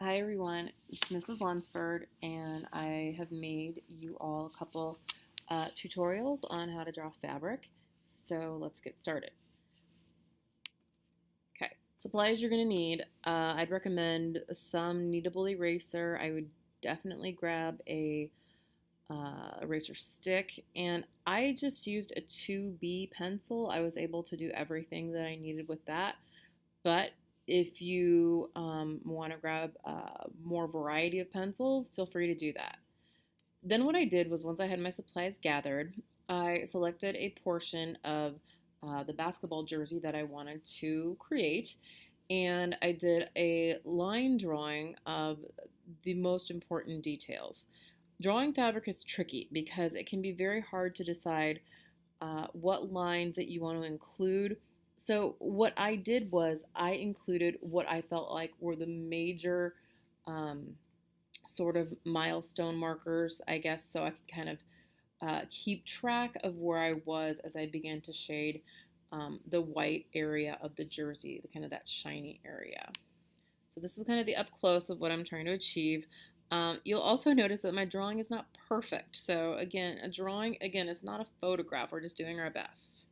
Hi everyone, it's Mrs. Lunsford, and I have made you all a couple tutorials on how to draw fabric. So let's get started. Okay, supplies you're going to need. I'd recommend some kneadable eraser. I would definitely grab a eraser stick, and I just used a 2B pencil. I was able to do everything that I needed with that. But if you want to grab more variety of pencils, feel free to do that. Then what I did was once I had my supplies gathered, I selected a portion of the basketball jersey that I wanted to create, and I did a line drawing of the most important details. Drawing fabric is tricky because it can be very hard to decide what lines that you want to include. So what I did was I included what I felt like were the major um, sort of milestone markers, I guess, so I could kind of keep track of where I was as I began to shade the white area of the jersey, the kind of that shiny area. So this is kind of the up close of what I'm trying to achieve. You'll also notice that my drawing is not perfect. So again, a drawing, again, is not a photograph. We're just doing our best.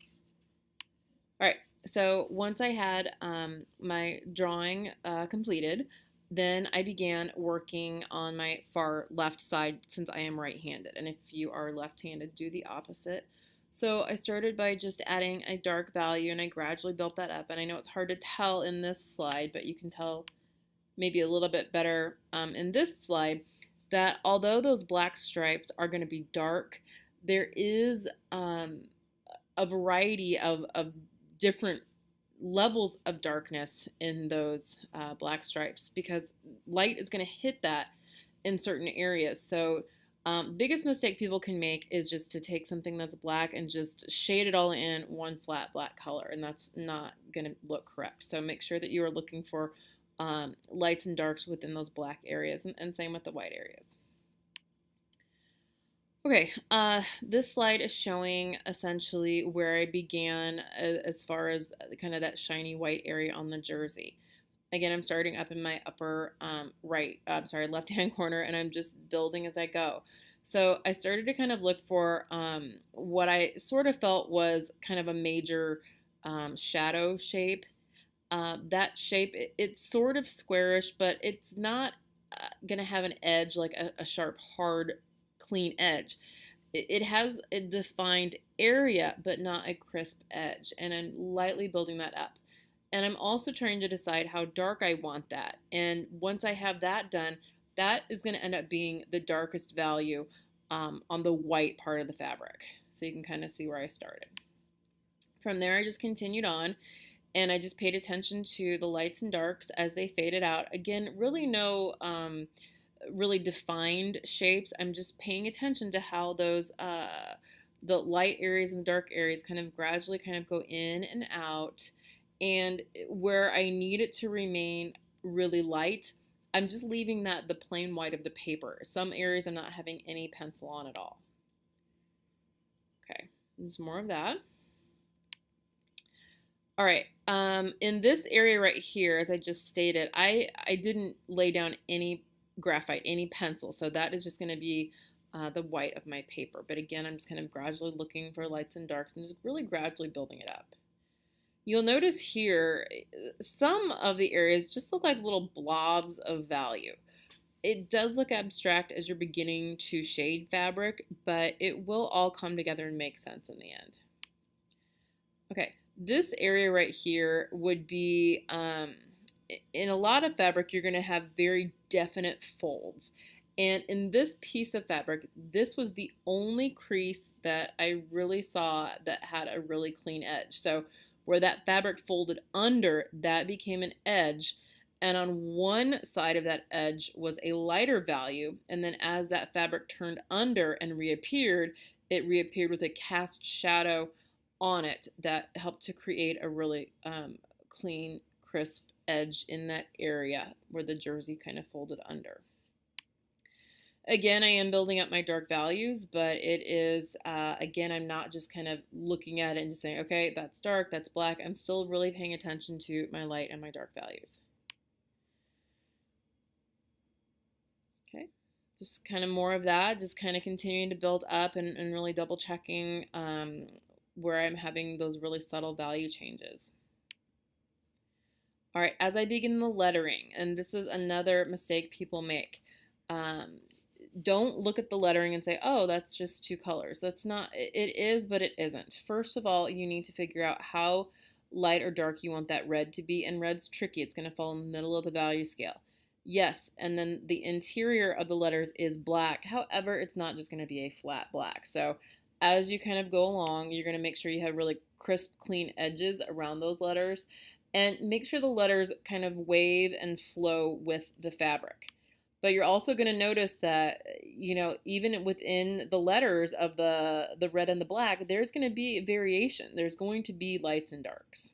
All right, so once I had my drawing completed, then I began working on my far left side since I am right-handed. And if you are left-handed, do the opposite. So I started by just adding a dark value, and I gradually built that up. And I know it's hard to tell in this slide, but you can tell maybe a little bit better in this slide that although those black stripes are going to be dark, there is a variety of different levels of darkness in those black stripes because light is going to hit that in certain areas. So biggest mistake people can make is just to take something that's black and just shade it all in one flat black color, and that's not going to look correct. So make sure that you are looking for lights and darks within those black areas, and same with the white areas. Okay, this slide is showing essentially where I began as far as kind of that shiny white area on the jersey. Again, I'm starting up in my upper left-hand corner, and I'm just building as I go. So I started to kind of look for what I sort of felt was kind of a major shadow shape. That shape, it's sort of squarish, but it's not going to have an edge like a sharp, hard, clean edge. It has a defined area, but not a crisp edge. And I'm lightly building that up. And I'm also trying to decide how dark I want that. And once I have that done, that is going to end up being the darkest value on the white part of the fabric. So you can kind of see where I started. From there, I just continued on, and I just paid attention to the lights and darks as they faded out. Again, really no really defined shapes. I'm just paying attention to how those the light areas and the dark areas kind of gradually kind of go in and out, and where I need it to remain really light, I'm just leaving that the plain white of the paper. Some areas I'm not having any pencil on at all. Okay, there's more of that. All right, in this area right here, as I just stated, I didn't lay down any graphite, any pencil, so that is just going to be the white of my paper. But again, I'm just kind of gradually looking for lights and darks and just really gradually building it up. You'll notice here, some of the areas just look like little blobs of value. It does look abstract as you're beginning to shade fabric, but it will all come together and make sense in the end. Okay, this area right here would be, in a lot of fabric, you're going to have very definite folds. And in this piece of fabric, this was the only crease that I really saw that had a really clean edge. So where that fabric folded under, that became an edge. And on one side of that edge was a lighter value. And then as that fabric turned under and reappeared, it reappeared with a cast shadow on it that helped to create a really clean, crisp edge in that area where the jersey kind of folded under. Again, I am building up my dark values, but it is, again, I'm not just kind of looking at it and just saying, okay, that's dark, that's black. I'm still really paying attention to my light and my dark values. Okay, just kind of more of that, just kind of continuing to build up and really double checking where I'm having those really subtle value changes. All right, as I begin the lettering, and this is another mistake people make. Um, don't look at the lettering and say, oh, that's just two colors. That's not, it is, but it isn't. First of all, you need to figure out how light or dark you want that red to be, and red's tricky. It's going to fall in the middle of the value scale. Yes, and then the interior of the letters is black. However, it's not just going to be a flat black. So as you kind of go along, you're going to make sure you have really crisp, clean edges around those letters, and make sure the letters kind of wave and flow with the fabric. But you're also going to notice that, even within the letters of the red and the black, there's going to be variation. There's going to be lights and darks.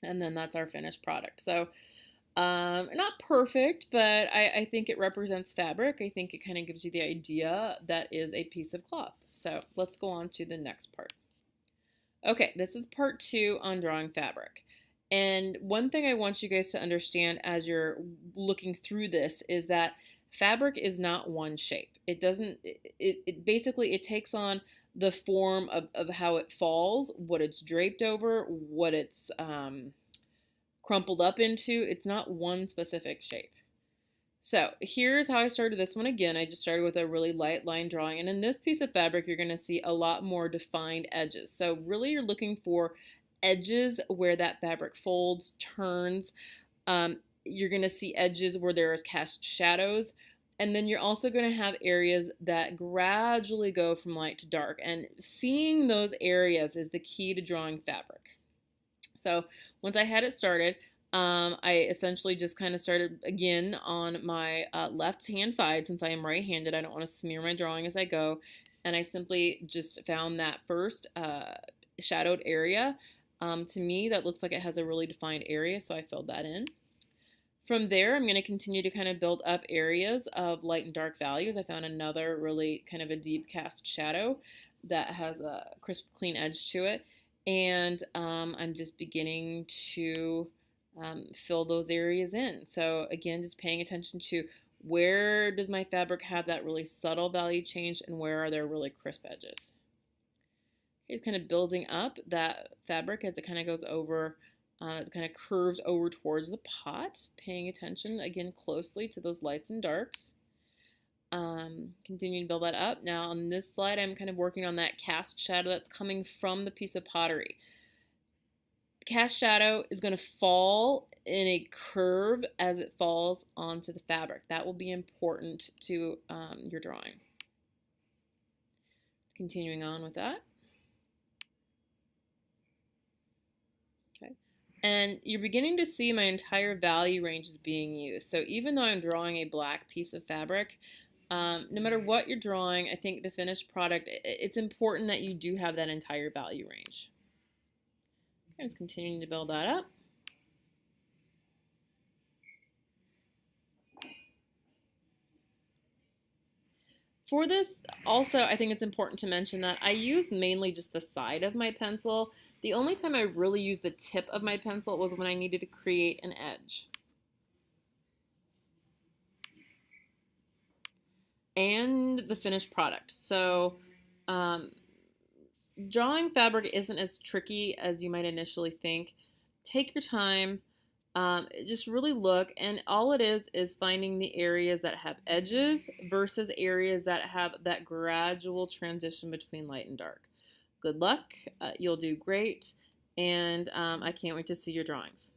And then that's our finished product. So not perfect, but I think it represents fabric. I think it kind of gives you the idea that is a piece of cloth. So let's go on to the next part. Okay, this is part 2 on drawing fabric. And one thing I want you guys to understand as you're looking through this is that fabric is not one shape. It doesn't, it basically, it takes on the form of how it falls, what it's draped over, what it's crumpled up into. It's not one specific shape. So here's how I started this one again. I just started with a really light line drawing. And in this piece of fabric, you're going to see a lot more defined edges. So really you're looking for edges where that fabric folds, turns. You're going to see edges where there's cast shadows. And then you're also going to have areas that gradually go from light to dark. And seeing those areas is the key to drawing fabric. So once I had it started, I essentially just kind of started again on my left hand side. Since I am right-handed, I don't want to smear my drawing as I go. And I simply just found that first shadowed area. To me, that looks like it has a really defined area, so I filled that in. From there, I'm going to continue to kind of build up areas of light and dark values. I found another really kind of a deep cast shadow that has a crisp, clean edge to it. And I'm just beginning to fill those areas in. So again, just paying attention to where does my fabric have that really subtle value change and where are there really crisp edges. Okay, it's kind of building up that fabric as it kind of goes over, it kind of curves over towards the pot, paying attention again closely to those lights and darks. Continuing to build that up. Now on this slide, I'm kind of working on that cast shadow that's coming from the piece of pottery. Cast shadow is going to fall in a curve as it falls onto the fabric. That will be important to your drawing. Continuing on with that. Okay. And you're beginning to see my entire value range is being used. So even though I'm drawing a black piece of fabric, no matter what you're drawing, I think the finished product, it's important that you do have that entire value range. Okay, just continuing to build that up. For this, also, I think it's important to mention that I use mainly just the side of my pencil. The only time I really used the tip of my pencil was when I needed to create an edge. And the finished product. So drawing fabric isn't as tricky as you might initially think. Take your time, just really look, and all it is finding the areas that have edges versus areas that have that gradual transition between light and dark. Good luck, you'll do great, and I can't wait to see your drawings.